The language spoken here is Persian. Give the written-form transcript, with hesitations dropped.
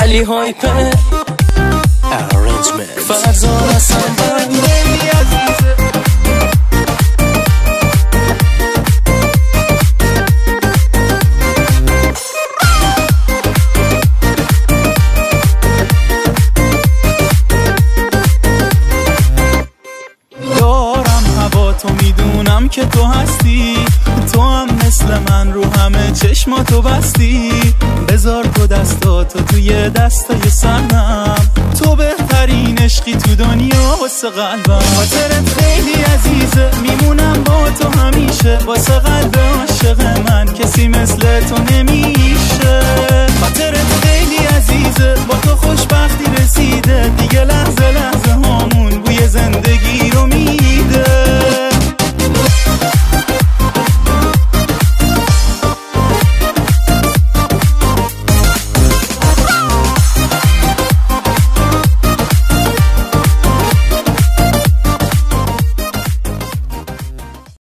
علی هایپر ارنجمنت فرزان حسن خیلی عزیزه. تو میدونم که تو هستی، تو هم مثل من رو همه چشماتو بستی. بذار تو دستاتو توی دستای سرم، تو بهترین عشقی تو دنیا واسه قلبم. خاطرت خیلی عزیزه، میمونم با تو همیشه. واسه قلب عاشق من کسی مثل تو نمیشه.